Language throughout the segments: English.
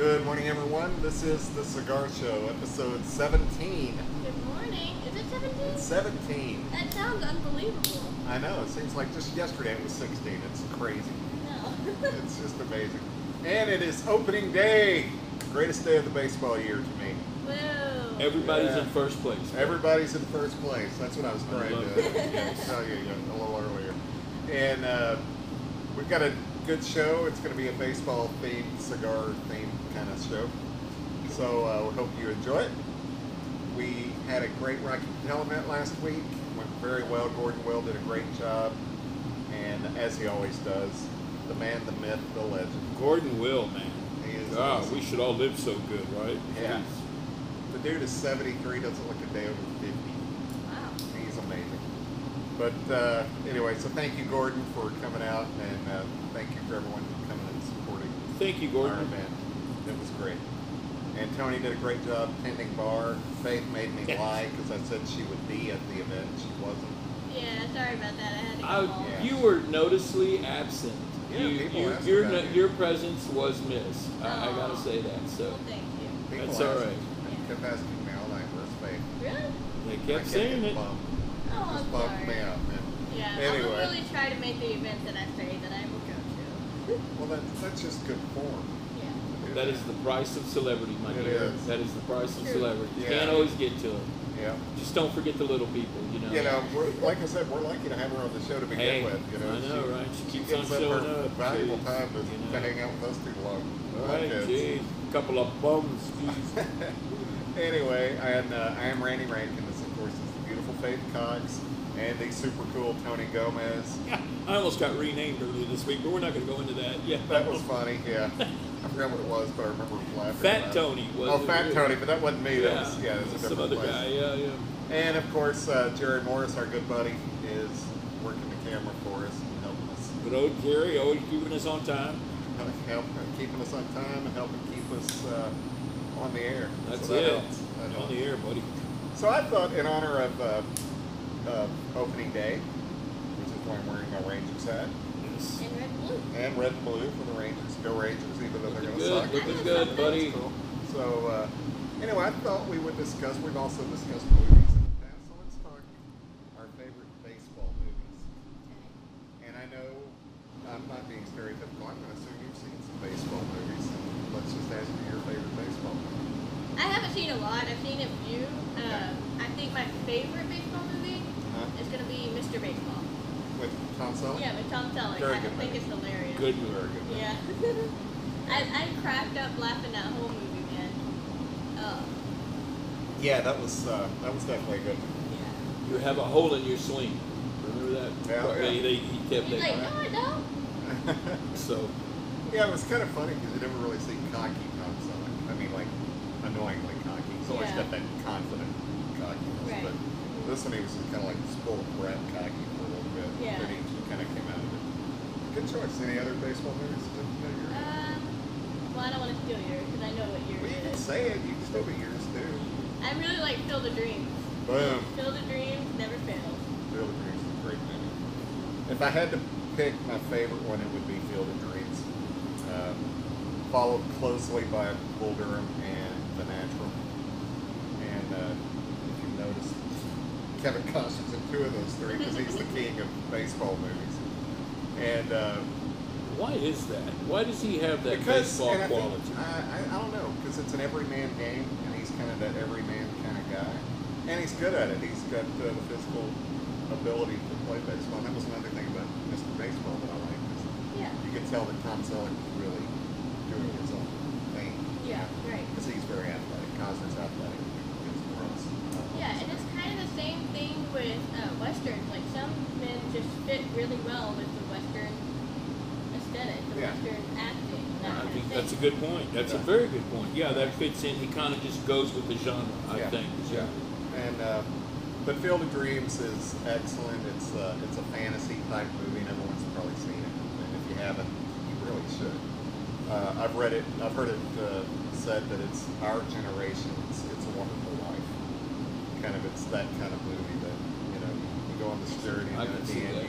Good morning, everyone. This is the Cigar Show, episode 17. Good morning. Is it 17? It's 17. That sounds unbelievable. I know. It seems like just yesterday it was 16. It's crazy. No. It's just amazing. And it is opening day. Greatest day of the baseball year to me. Whoa. Everybody's in first place. Everybody's in first place. That's what I was trying to tell you a little earlier. And we've got a good show. It's going to be a baseball-themed, cigar-themed kind of show. So we hope you enjoy it. We had a great Rocky Patel event last week. Went very well. Gordon Will did a great job. And as he always does, the man, the myth, the legend. Gordon Will, man. He is God, awesome. we should all live so good, right? Yeah. The dude is 73, doesn't look a day over 50. Wow. He's amazing. But anyway, so thank you, Gordon, for coming out, and thank you for everyone for coming and supporting Thank you, Gordon. our event. It was great. And Tony did a great job tending bar. Faith made me lie because I said she would be at the event. She wasn't. Yeah, sorry about that. I had to go home. Yeah. You were noticeably absent. Yeah, people asked about you. Your presence was missed. I gotta say that. So Well, thank you. People That's all asked right. me. They kept asking me all night, where's Faith? Really? they I kept can't saying get it. bummed. Oh, Just I'm bumped sorry. me out, man. Yeah, Anyway. I will really try to make the event that I say that I will go to. Well, that's just good form. Yeah. That is the price of celebrity, my It dear. is. That is the price of True. celebrity. You Yeah. can't always get to it. Yeah. Just don't forget the little people, you know. You know, like I said, we're lucky to have her on the show to begin Hey, with. You know, I know, right? She keeps gives on up showing her up. valuable Jeez, time to you know. hang out with us too long. All right, geez. Couple of bums, geez. Anyway, and I am Randy Rankin. This, of course, is the beautiful Faith Cox and the super cool Tony Gomez. Yeah, I almost got renamed earlier this week, but we're not going to go into that. Yeah, That was funny, yeah. I forgot what it was, but I remember laughing. Fat about Tony it. was. Oh, Fat Tony, but that wasn't me. Yeah, That was, yeah, it was a some different other place. guy. Yeah. And of course, Jared Morris, our good buddy, is working the camera for us and helping us. Good old Jerry, always keeping us on time. Keeping us on time and helping keep us on the air. That's So that it. helps. That On helps. the air, buddy. So I thought, in honor of opening day, which is why I'm wearing my Rangers hat, Yes. In red and blue. and red and blue for the Rangers. Go Rangers, even though they're going to Good, suck. looking good, buddy. That's cool. So anyway, I thought we would discuss. We've also discussed movies in the past. So let's talk our favorite baseball movies. And I know I'm not being stereotypical. I'm going to assume you've seen some baseball movies. And let's just ask you your favorite baseball movie. I haven't seen a lot. I've seen a few. I think my favorite baseball movie is going to be Mr. Baseball. With Tom Selleck? Yeah, with Tom Selleck. Very I good think movie. it's hilarious. Good Very good. movie. Yeah. I cracked up laughing that whole movie, man. Yeah, that was definitely a good one. Yeah. You have a hole in your swing. Remember that? Yeah. He kept He's like, that. no, I don't. So, Yeah, it was kind of funny because you never really see cocky Tom Selleck. I mean, like, annoyingly cocky. He's always Yeah. got that confident cockiness. Right. But this one, he was just kind of like spoiled brat cocky for a little bit. Yeah. But he kind of came out of it. Good choice. Any other baseball movies that you're Well, I don't want to steal yours because I know what yours Well, you can is. say it. You can still be yours, too. I really like Field of Dreams. Boom. Field of Dreams never fails. Field of Dreams is a great movie. If I had to pick my favorite one, it would be Field of Dreams. Followed closely by Bull Durham and The Natural. And if you notice, Kevin Costner's in two of those three because he's the king of baseball movies. And why is that? Why does he have that because baseball and I think- quality? I don't know, because it's an everyman game, and he's kind of that everyman kind of guy. And he's good at it. He's got the physical ability to play baseball. And that was another thing about Mr. Baseball that I liked. Is Yeah. you could tell that Tom Selleck was really doing his own thing. Yeah, right. Because he's very athletic. Costner's athletic. He's gross. Yeah, and it's kind of the same thing with westerns. Like some men just fit really well with the western aesthetic, the Yeah. western acting. That I kind think of that's a thing. good point. That's a very good point. Yeah, that fits in. He kind of just goes with the genre, I Yeah. think. Yeah. And but Field of Dreams is excellent. It's a fantasy type movie, and everyone's probably seen it. And if you haven't, you really should. I've read it. I've heard it said that it's our generation's It's a Wonderful Life. Kind of, it's that kind of movie that you go on this journey, I and can at see the end that,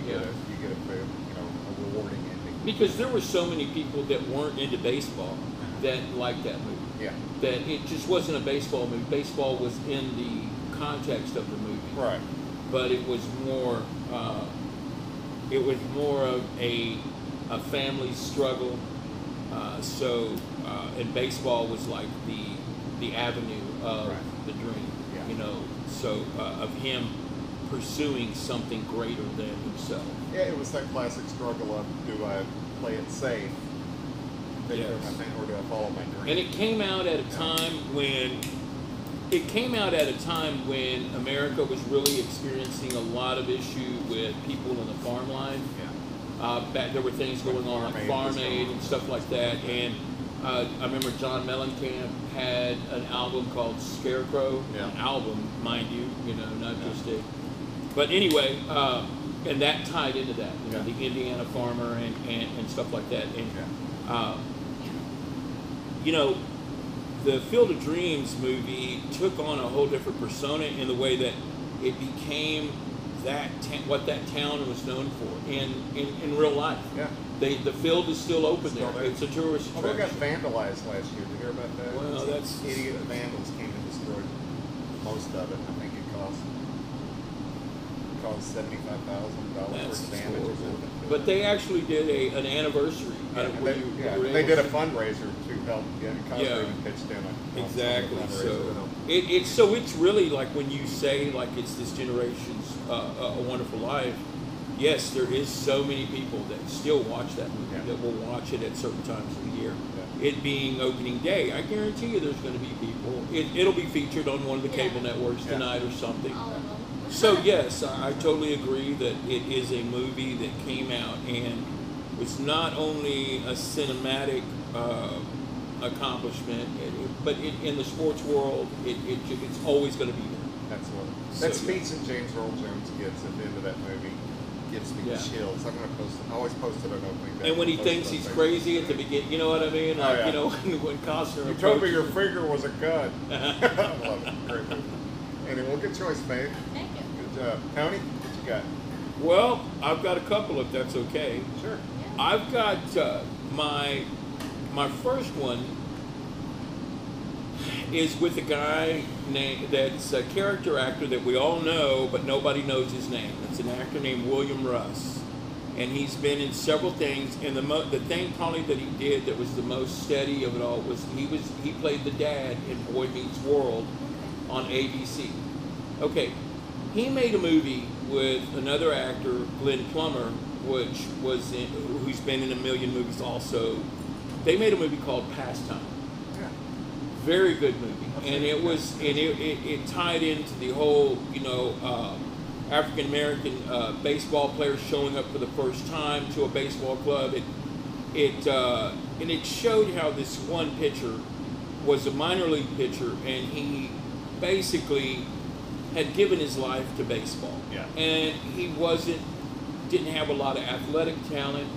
you get a rewarding ending. Because there were so many people that weren't into baseball that liked that movie. Yeah. That it just wasn't a baseball movie. Baseball was in the context of the movie. Right. But it was more of a family struggle. And baseball was like the avenue of the dream. Yeah. You know, so of him pursuing something greater than himself. Yeah, it was that classic struggle of, do I play it safe, or do I follow my dream? And it came out at a time when America was really experiencing a lot of issue with people in the farm line. Yeah. There were things going on like Farm Aid and stuff like that. And I remember John Mellencamp had an album called Scarecrow. Yeah. An album, mind you, not just a. But anyway, and that tied into that, the Indiana farmer and stuff like that. And the Field of Dreams movie took on a whole different persona in the way that it became what that town was known for in real life. Yeah. The field is still open there. It's a tourist attraction. It got vandalized last year. Did you hear about that? Well, that's idiot vandals came and destroyed most of it. I think it cost $75,000 worth of damage or something. But they actually did an anniversary. They did a fundraiser to help get even pitched in. Exactly. So it's really like when you say like it's this generation's A Wonderful Life. Yes, there is so many people that still watch that movie, that will watch it at certain times of the year. Yeah. It being opening day, I guarantee you there's going to be people. It'll be featured on one of the cable networks tonight or something. So yes, I totally agree that it is a movie that came out and was not only a cinematic accomplishment, but in the sports world, it's always going to be there. That's what that speech that James Earl Jones gets at the end of that movie gives me chills. I'm going to post it. I always post it on opening day. And when he thinks he's crazy at the beginning, you know what I mean? Like, when Costner. You told me your finger was a gun. I love it. Great movie. Anyway, well, good choice, babe. Thank you. Good job. Tony, what you got? Well, I've got a couple if that's okay. Sure. Yeah. I've got my first one is with a guy that's a character actor that we all know, but nobody knows his name. It's an actor named William Russ, and he's been in several things. And the thing probably that he did that was the most steady of it all was he played the dad in Boy Meets World on ABC. Okay, he made a movie with another actor, Glenn Plummer, who's been in a million movies also. They made a movie called Pastime. Yeah. Very good movie, and it tied into the whole African American baseball players showing up for the first time to a baseball club. It showed how this one pitcher was a minor league pitcher, and he basically had given his life to baseball. Yeah. And he didn't have a lot of athletic talent,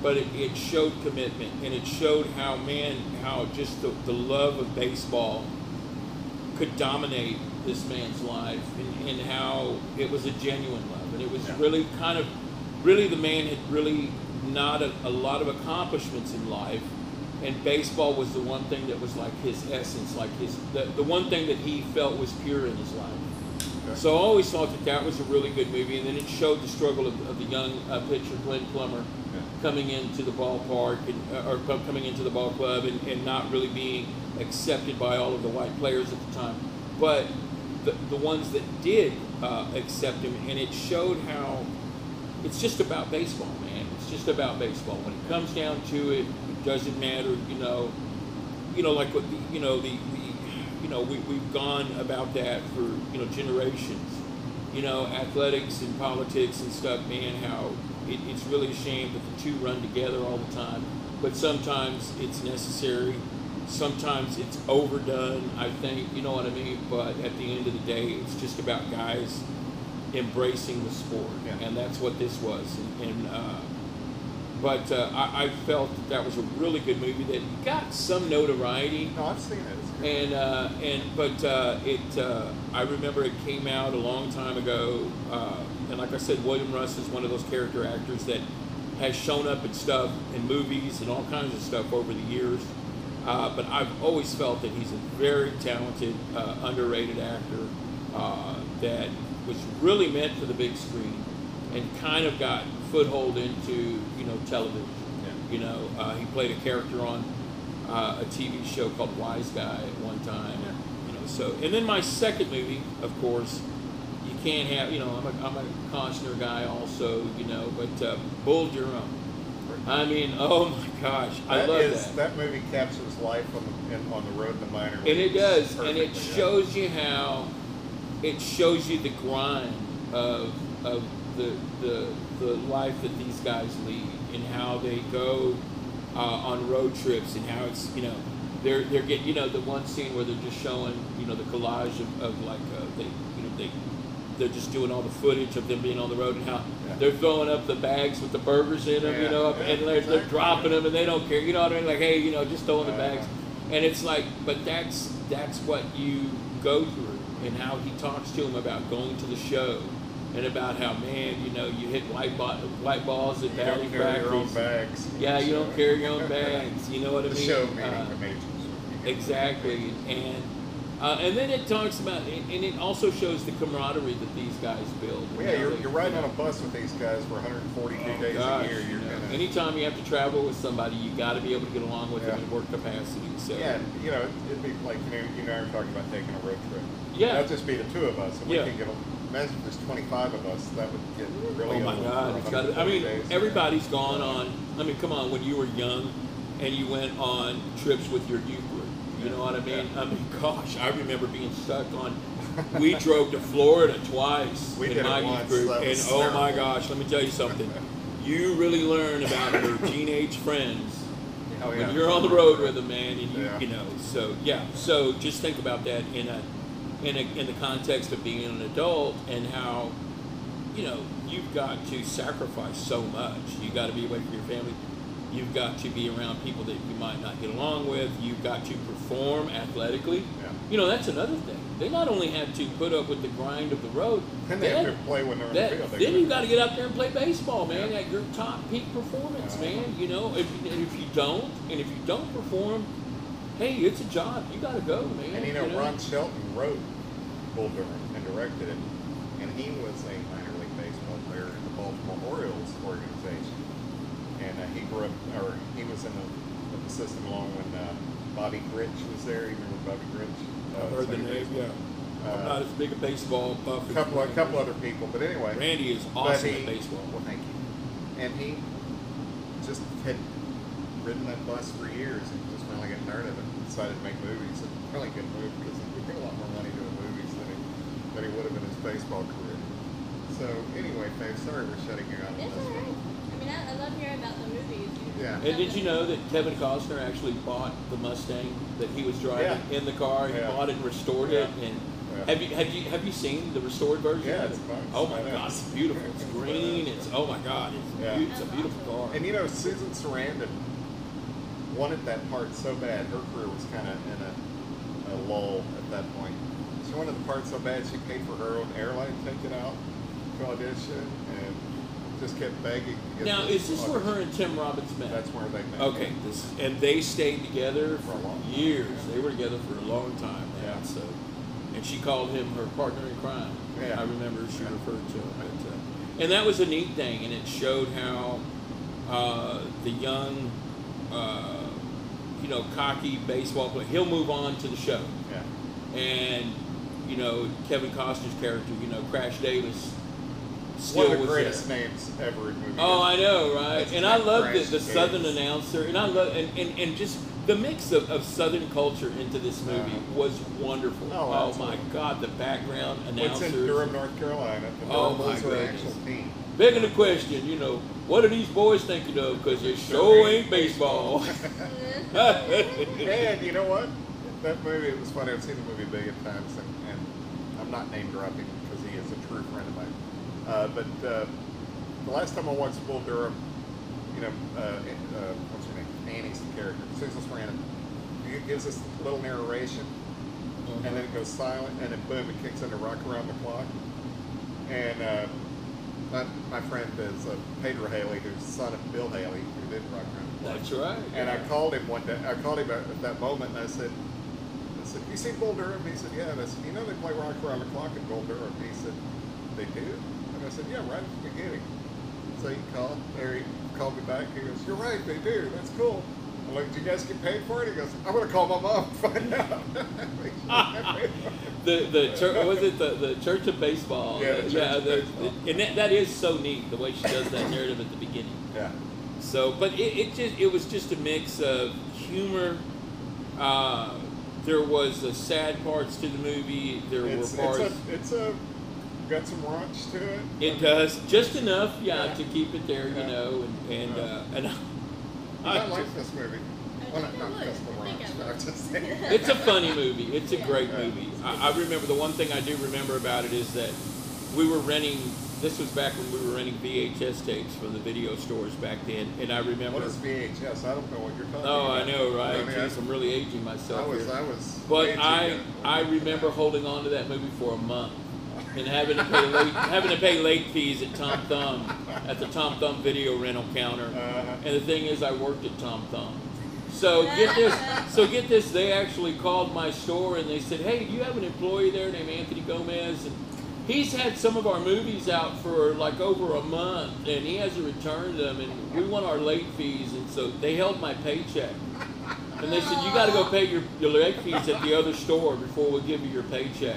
but it showed commitment, and it showed how just the love of baseball could dominate this man's life, and how it was a genuine love. And it was really the man had really not a lot of accomplishments in life, and baseball was the one thing that was like his essence, like the one thing that he felt was pure in his life. Okay. So I always thought that was a really good movie, and then it showed the struggle of the young pitcher Glenn Plummer coming into the ballpark or coming into the ball club and not really being accepted by all of the white players at the time, but the ones that did accept him, and it showed how it's just about baseball, man. It's just about baseball. When it comes down to it, it doesn't matter, like what we've gone about that for generations. Athletics and politics and stuff, man. How it's really a shame that the two run together all the time. But sometimes it's necessary. Sometimes it's overdone, I think. You know what I mean? But at the end of the day, it's just about guys embracing the sport, and that's what this was. But I felt that was a really good movie that got some notoriety. No, I've seen it. I remember it came out a long time ago, and like I said, William Russ is one of those character actors that has shown up in stuff in movies and all kinds of stuff over the years. But I've always felt that he's a very talented, underrated actor that was really meant for the big screen and kind of got foothold into, television. Yeah. He played a character on a TV show called Wise Guy at one time. Yeah. So, and then my second movie, of course, you can't have, I'm a Costner guy also, but Bull Durham. I mean, oh my gosh, I love that. That movie captures life on the road in the minor leagues. And it does, and perfectly, it shows you how, it shows you the grind of the life that these guys lead, and how they go on road trips, and how it's, they're getting, the one scene where they're just showing, the collage of like they're just doing all the footage of them being on the road, and how they're throwing up the bags with the burgers in them, and they're dropping them, and they don't care, what I mean? Like, hey, just throwing the bags, and it's like, but that's what you go through, and how he talks to him about going to the show, and about how, man, you hit white balls at batting practice. You don't carry your own bags. Yeah, you don't carry your own bags. You know what I mean? The show meaning the majors. Exactly, and then it talks about, and it also shows the camaraderie that these guys build. Well, yeah, you're riding on a bus with these guys for 142 days a year. Anytime you have to travel with somebody, you got to be able to get along with them in work capacity. So yeah, it'd be like you and I were talking about taking a road trip. Yeah, that'd just be the two of us, and we can get. Imagine if there's 25 of us, that would get really. Oh my God! It's got. I mean, everybody's gone on. I mean, come on. When you were young, and you went on trips with your youth group. You know what I mean? Yeah. I mean, gosh, I remember being stuck on. We drove to Florida twice in my youth group, and oh my gosh, let me tell you something. You really learn about your teenage friends when you're on the road with them, man, and So just think about that in the context of being an adult, and how you've got to sacrifice so much. You got to be away from your family. You've got to be around people that you might not get along with. You've got to perform athletically. Yeah. That's another thing. They not only have to put up with the grind of the road, and they have to play when they're in the field. Then you got to get out there and play baseball, man, at your top peak performance, man. If you don't perform, hey, it's a job. You got to go, man. And Ron Shelton wrote Bull Durham and directed it, and he was a minor league baseball player in the Baltimore Orioles organization. And he grew up, or he was in the system along when Bobby Gritch was there. You remember Bobby Gritch? I've heard the name, yeah. I'm not as big a baseball buff. A couple other people, but anyway. Randy is awesome at baseball. Well, thank you. And he just had ridden that bus for years, and just finally got tired of it and decided to make movies. And really good move, because he made a lot more money doing movies than he would have in his baseball career. So anyway, Faye, sorry we're shutting you out on this one. I love hearing about the movies. Yeah. And did you know that Kevin Costner actually bought the Mustang that he was driving in the car? He bought it and restored it. And have you seen the restored version? Yeah, it's nice. Oh my God, it's beautiful. It's green. It's it's a beautiful car. And Susan Sarandon wanted that part so bad. Her career was kind of in a lull at that point. She wanted the part so bad she paid for her own airline ticket out to audition, and just kept begging. Now, is this where her and Tim Robbins met? That's where they met. Okay, and they stayed together for years. They were together for a long time. Yeah. So, and she called him her partner in crime. Yeah. I remember she referred to him. But, and that was a neat thing, and it showed how the young, cocky baseball player, he'll move on to the show. Yeah. And Kevin Costner's character, Crash Davis. One of the greatest names ever in movies. Oh, I know, right? And I love the Southern Davis. announcer, and I love and just the mix of Southern culture into this movie was wonderful. Oh my God, the background announcers. It's in Durham, North Carolina. The Durhams are an actual team. Begging the question, what are these boys thinking of? Because it sure ain't baseball. And you know what? That movie, it was funny. I've seen the movie a billion times, and I'm not name dropping because he is a true friend of mine. But the last time I watched Bull Durham, what's her name? Annie's the character. Susan Sarandon. It gives us a little narration, and then it goes silent, and then boom, it kicks into Rock Around the Clock. And my friend is Pedro Haley, who's the son of Bill Haley, who did Rock Around the Clock. That's right. And I called him one day. I called him at that moment, and I said, "You seen Bull Durham?" He said, "Yeah." And I said, "You know they play Rock Around the Clock in Bull Durham?" He said, "They do?" And I said, "Yeah, right at the beginning." So he called me back. He goes, "You're right, they do. That's cool." I'm like, "Do you guys get paid for it?" He goes, "I'm gonna call my mom and find out." the Church of Baseball? Yeah, the Church of Baseball. And that is so neat the way she does that narrative at the beginning. Yeah. So, but it was just a mix of humor. There was sad parts to the movie. There were parts. It's got some raunch to it. It does just enough, to keep it there, you know, and I like this movie. Well, not I just the would. I think raunch, I but I'm would. just saying. it's a funny movie. It's a great Yeah. movie. I remember the one thing I do remember about it is that we were renting. This was back when we were renting VHS tapes from the video stores back then, and I remember. What is VHS? I don't know what you're talking Oh, about. I know, right? I mean, Jeez, I'm really aging myself. I was. But way too I young. remember holding on to that movie for a month and having to pay late fees at Tom Thumb at the Tom Thumb video rental counter. And the thing is, I worked at Tom Thumb. So get this. They actually called my store and they said, "Hey, do you have an employee there named Anthony Gomez?" And he's had some of our movies out for like over a month, and he hasn't returned them, and we want our late fees. And so they held my paycheck. And they said, "You got to go pay your late fees at the other store before we'll give you your paycheck."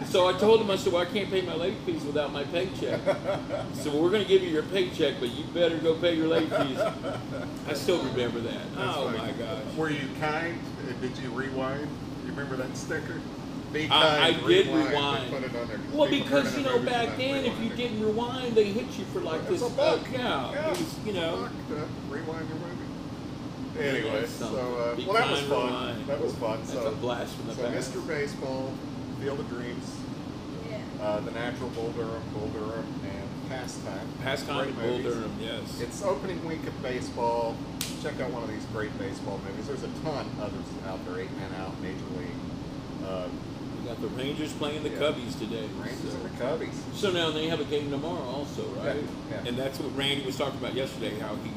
So I told them, I said, "Well, I can't pay my late fees without my paycheck." So we're going to give you your paycheck, but you better go pay your late fees. I still remember that. That's Oh, funny. my gosh. Were you kind? Did you rewind? You remember that sticker? Be kind. I did rewind. rewind. They put it on there Well, people because, turning you know, movies back and then, if you rewinding. didn't rewind, they hit you for like It's this. a buck. Yeah. It was, you know. Buck to rewind your movie. Anyway, That's something. so Be well, that was kind, fun. rewind. That was fun. That's So a blast from the so past. Mr. Baseball, Field of Dreams, Yeah. The Natural, Bull Durham, and Pastime. Pastime Great and Bull movies. Durham, yes. It's opening week of baseball. Check out one of these great baseball movies. There's a ton others out there. 8 Men Out, Major League, We got the Rangers playing the Yeah. Cubbies today. Rangers so. and the Cubbies. So now they have a game tomorrow also, right? Yeah. And that's what Randy was talking about yesterday, how he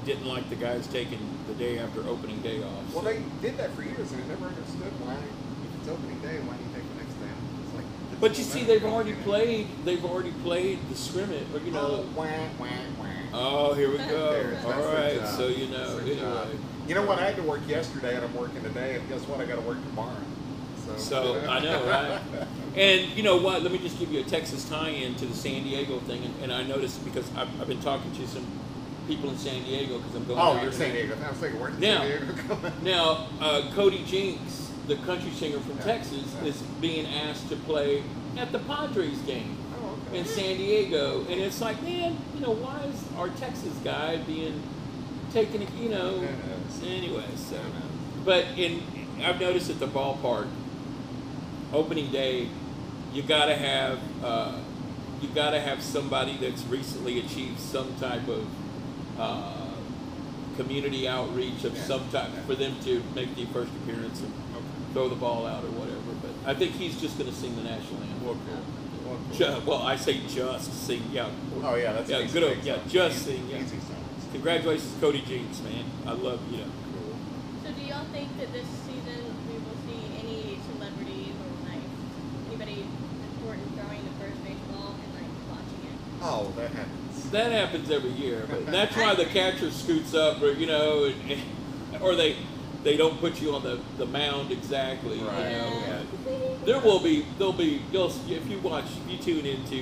didn't like the guys taking the day after opening day off. Well, so. they did that for years, and I never understood why. If it's opening day, why do you take the next day? It's like. it's But you no see, matter. they've already played the scrimmage, or you know. Oh, wah, wah, wah. Oh, here we go. That's All their right, job. so you know. That's their job. Anyway. You know what? I had to work yesterday, and I'm working today, and guess what? I got to work tomorrow. So I know, right? And you know what? Let me just give you a Texas tie-in to the San Diego thing, and I noticed because I've been talking to some people in San Diego because I'm going. Oh, out you're there. San Diego. I was thinking, where did Now- San Diego come? Now, Cody Jinks, the country singer from Yeah. Texas, Yeah. is being asked to play at the Padres game Oh, okay. in San Diego, and it's like, man, you know, why is our Texas guy being taken? You know, Who knows? anyway. So, Who knows? but I've noticed at the ballpark, opening day, you gotta have somebody that's recently achieved some type of community outreach of Yeah. some type for them to make the first appearance and throw the ball out or whatever. But I think he's just going to sing the national anthem. Well, cool. Well, cool. Well, I say just sing, yeah. Oh, yeah, that's Yeah, easy good old, things, yeah, though. just Easy- sing, yeah. Easy songs. Congratulations, Cody Jinks, man. I love you. Know. Cool. So do y'all think that this season we will see any celebrities or like anybody important throwing the first baseball and like watching it? Oh, that happens. That happens every year, but that's why the catcher scoots up, or you know, or they don't put you on the mound exactly. Right. You know. Yeah. There'll be if you tune into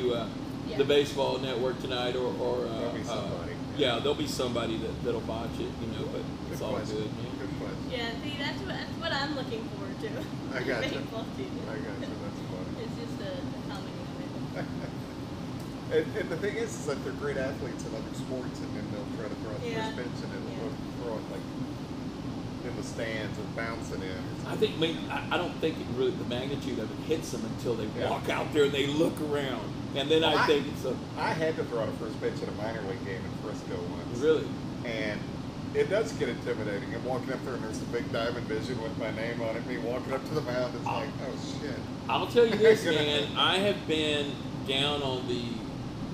Yeah. the baseball network tonight or There'll be somebody. yeah, there'll be somebody that'll botch it, you know, but it's Good all question. good, man. Good question. Yeah, see, that's what I'm looking forward to. I got you. Baseball season. I got you. That's funny. It's just the comedy of it. And the thing is that they're great athletes in other sports, and then they'll try to throw a Yeah. first pitch and then Yeah. throw it like in the stands or bouncing in. I don't think it really the magnitude of it hits them until they Yeah. walk out there and they look around, and then Well, I think it's a I had to throw out a first pitch at a minor league game in Frisco once. really. And it does get intimidating. I'm walking up there and there's a big diamond vision with my name on it. Me walking up to the mound is like, oh shit. I'll tell you this, man. I have been down on the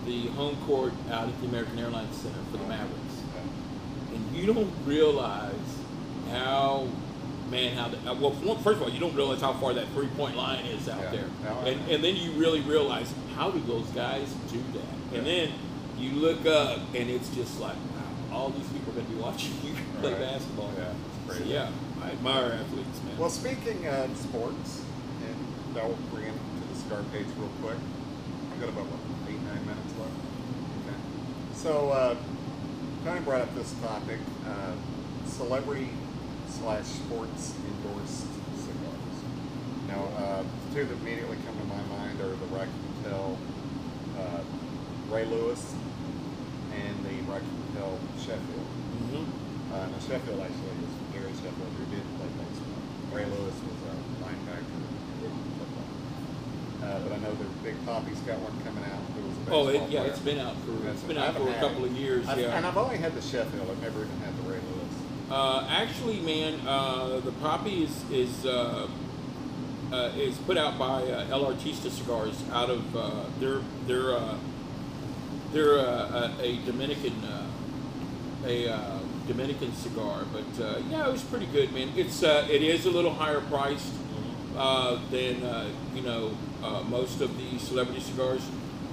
the home court out at the American Airlines Center for the Mavericks. Yeah. And you don't realize how, well, first of all, you don't realize how far that three-point line is out there. And then you really realize, how do those guys do that? And then you look up, and it's just like, wow, all these people are going to be watching you play basketball. Yeah, it's So, crazy. yeah, I admire athletes, man. Well, speaking of sports, and I'll bring it to the Cigar page real quick. I've got about, 8-9 minutes left. Okay. So, Tony brought up this topic, celebrity/sports endorsed cigars. Now, the two that immediately come to my mind are the Raquel Ray Lewis and the Raquel Sheffield. Now, Sheffield actually was Gary Sheffield, who did play baseball. Ray Lewis was a linebacker in football. But I know the Big Poppy's got one coming out. Who was a baseball player. It's been out for a couple of years. And I've only had the Sheffield. I've never even had the Ray Lewis. Actually, man, the Poppy is put out by El Artista Cigars out of they're a Dominican cigar, but it was pretty good, man. It is a little higher priced than most of the celebrity cigars,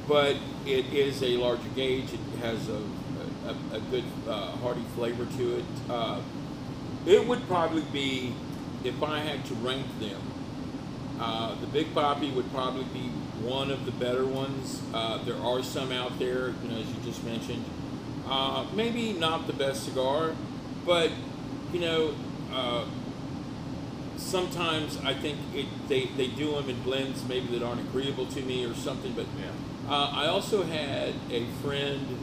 but it is a larger gauge. It has a good hearty flavor to it. It would probably be, if I had to rank them, the Big Poppy would probably be one of the better ones. There are some out there, as you just mentioned. Maybe not the best cigar, but sometimes I think they do them in blends maybe that aren't agreeable to me or something. But I also had a friend,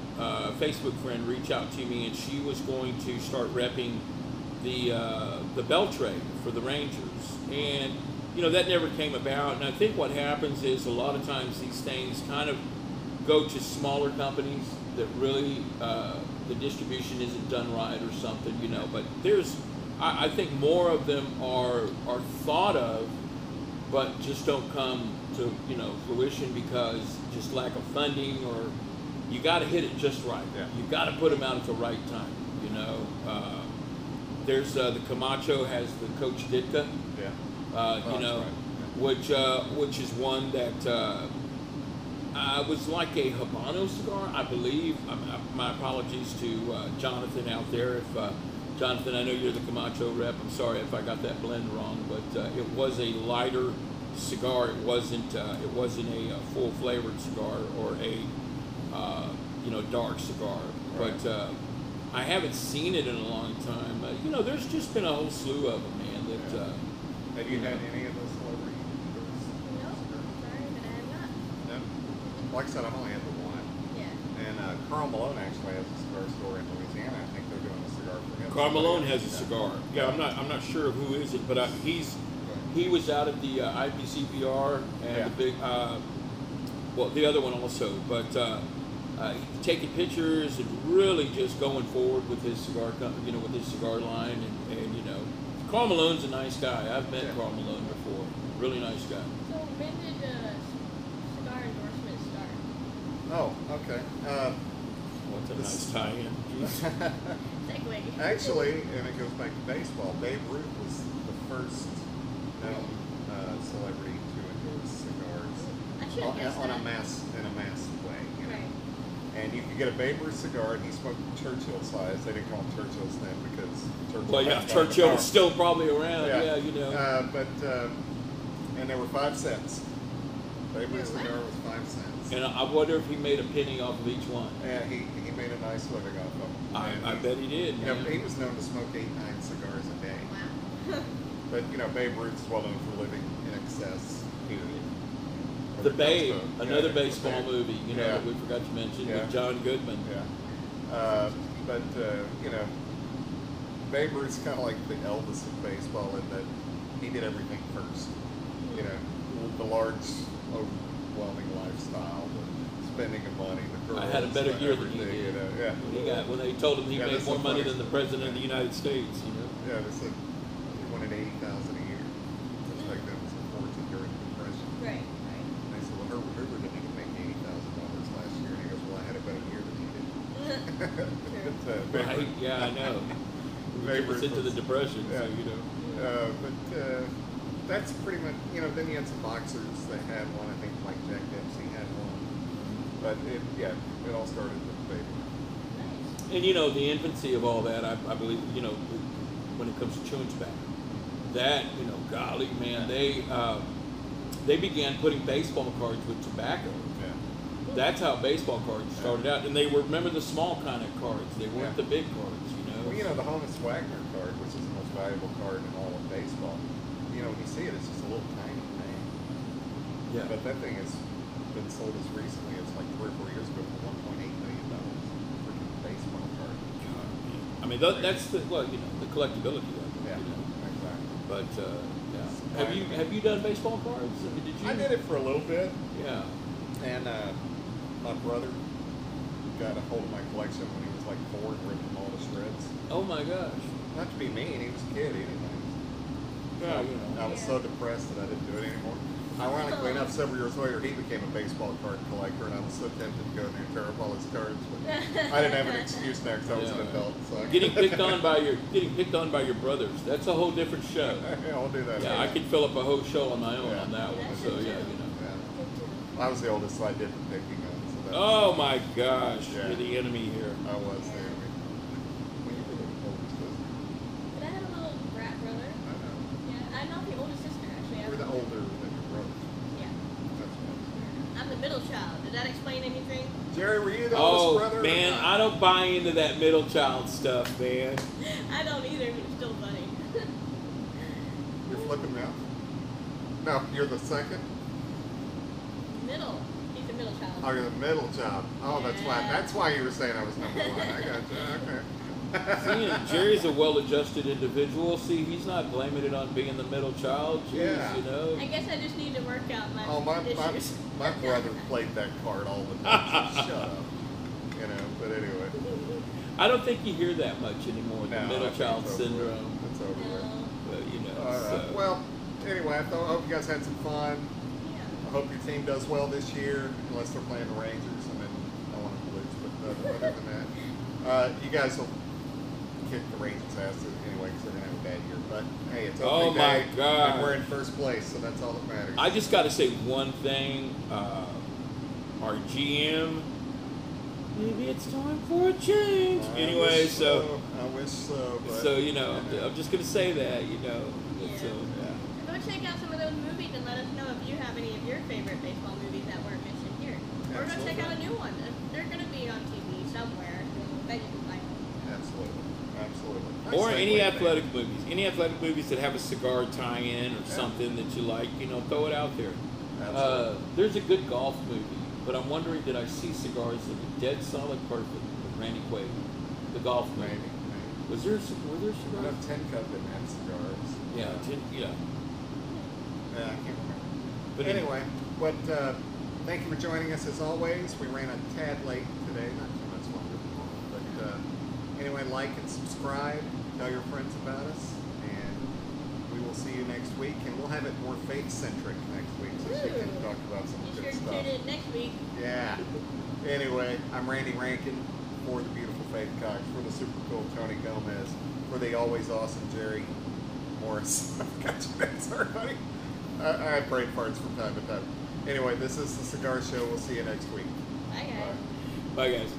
Facebook friend, reach out to me, and she was going to start repping the Beltray for the Rangers, and that never came about. And I think what happens is a lot of times these things kind of go to smaller companies that really the distribution isn't done right or something, But I think more of them are thought of, but just don't come to fruition because just lack of funding, or you got to hit it just right. Yeah. You got to put them out at the right time. There's the Camacho has the Coach Ditka. Yeah. Which is one that was like a Habano cigar, I believe. My apologies to Jonathan out there. If Jonathan, I know you're the Camacho rep. I'm sorry if I got that blend wrong, but it was a lighter cigar. It wasn't a full flavored cigar or a dark cigar. Right. But I haven't seen it in a long time. There's just been a whole slew of them, man. That have you had any of those celebrity endorse? No, sorry, but I have not. No. Like I said, I've only had the one. Yeah. And Carl Malone actually has a cigar store in Louisiana. I think they're doing a cigar for him. Carl Malone has a cigar. Yeah, I'm not sure who is it, but he was out at the IPCPR and the big the other one also, but taking pictures and really just going forward with his cigar company, with his cigar line, and Carl Malone's a nice guy. I've met Carl Malone before. Really nice guy. So when did cigar endorsement start? Oh, okay. What's a nice tie-in? Segue. Actually, and it goes back to baseball, Babe Ruth was the first known celebrity to endorse cigars I should have guessed in that. a mass way. Right. And you could get a Babe Ruth cigar, and he smoked Churchill size. They didn't call them Churchills then because Churchill. Well, yeah, Churchill was still probably around. Yeah, and there were 5 cents. Babe Ruth cigar was 5 cents. And I wonder if he made a penny off of each one. Yeah, he made a nice living off of them. I bet he did. He was known to smoke 8-9 cigars a day. Wow. But Babe Ruth is well known for living in excess. Period. The Babe, another baseball movie, that we forgot to mention with John Goodman. Yeah. Babe Ruth's kind of like the Elvis of baseball in that he did everything first. The large, overwhelming lifestyle, the spending of money, the girls. I had a better year than he did. When they told him he made more money than the President of the United States. Yeah, they said he wanted $80,000 a year. Which back then was a fortune during the Depression. Right. And they said, well, Herbert didn't even make $80,000 last year. And he goes, It's a Right? Yeah, I know. Very It gets into the ruthless. depression, Yeah. so you know. But that's pretty much, then you had some boxers. They had one, I think, like Jack Dempsey had one. But it all started with the baby. Nice. And the infancy of all that, I believe, when it comes to chewing tobacco, that, golly, man, they began putting baseball cards with tobacco. Yeah. That's how baseball cards started out. And they were, remember the small kind of cards. They weren't Yeah. the big cards, Well, the Honus Wagner card, which is the most valuable card in all of baseball, when you see it, it's just a little tiny thing. Yeah. But that thing has been sold as recently as like 3 or 4 years ago for $1.8 million. Freaking baseball card. God, man. I mean, that's the collectability of it. Yeah, exactly. But yeah, have you done baseball cards? I mean, did you? I did it for a little bit, Yeah. and my brother got a hold of my collection when he was like 4 and ripped them all to shreds. Oh my gosh. Not to be mean, he was a kid anyway. Yeah, I was so depressed that I didn't do it anymore. Ironically enough, several years later, he became a baseball card collector, and I was so tempted to go in there and tear up all his cards, but I didn't have an excuse now because I was an Yeah. adult. So Getting picked on by your brothers. That's a whole different show. Yeah, I'll do that. Yeah, I could fill up a whole show on my own Yeah. on that one. That's So true. yeah, Yeah. I was the oldest, so I did the picking on. So that Oh my gosh, Yeah. you're the enemy here. I was the enemy. Well, you were the oldest, wasn't you? But I had a little brat brother. I know. Yeah, I'm not the oldest sister actually. You were the older than your brothers. Yeah. That's what I was saying. I'm the middle child. Did that explain anything? Jerry, were you the oldest Oh brother? or man, not? I don't buy into that middle child stuff, man. I don't either, but it's still funny. You're flipping me off? No, you're the second? Middle. He's the middle child. Oh, you're the middle child. Oh, that's why. Yeah. That's why you were saying I was number 1. I got you. Okay. See, Jerry's a well-adjusted individual. See, he's not blaming it on being the middle child. Jeez, Yeah. I guess I just need to work out my Oh, my issues. brother played that card all the time. So shut up. But anyway. I don't think you hear that much anymore. The No, I middle think child it's over with. syndrome. It's over with. No. But All right. so. Well, anyway, I hope you guys had some fun. Yeah. I hope your team does well this year, unless they're playing the Rangers. I mean, I want them to lose, but other than that, you guys will kick the Rangers' ass anyway because they're going to have a bad year. But hey, it's opening Oh my day, God. and we're in first place, so that's all that matters. I just got to say one thing. Our GM, maybe it's time for a change. I Anyway, wish so I wish so. But, I'm just gonna say that, It's, Yeah. yeah. Go check out some of those movies and let us know if you have any of your favorite baseball movies that weren't mentioned here. Or go check out a new one. They're going to be on TV somewhere that you can find them. Absolutely. Or Nice any segue, athletic movies. Any athletic movies that have a cigar tie-in or something that you like, throw it out there. Absolutely. There's a good golf movie, but I'm wondering, did I see Cigars that were dead solid perfect with Randy Quaid? The golf movie. Maybe. Were there I cigars? know Tin Cup didn't have cigars. Yeah, Yeah, I can't remember. But Anyway, thank you for joining us as always. We ran a tad late today, not too much longer than normal. But anyway, like and subscribe, tell your friends about us, and we will see you next week. And we'll have it more faith-centric next week so she can talk about some Be good sure to stuff. tune in next week. Yeah. Anyway, I'm Randy Rankin for the beautiful Faith Cox, for the super cool Tony Gomez, for the always awesome Jerry Morris. I forgot your name, sorry, buddy. I have brain farts from time to time. Anyway, this is the Cigar Show. We'll see you next week. Bye, guys. Bye. Bye, guys.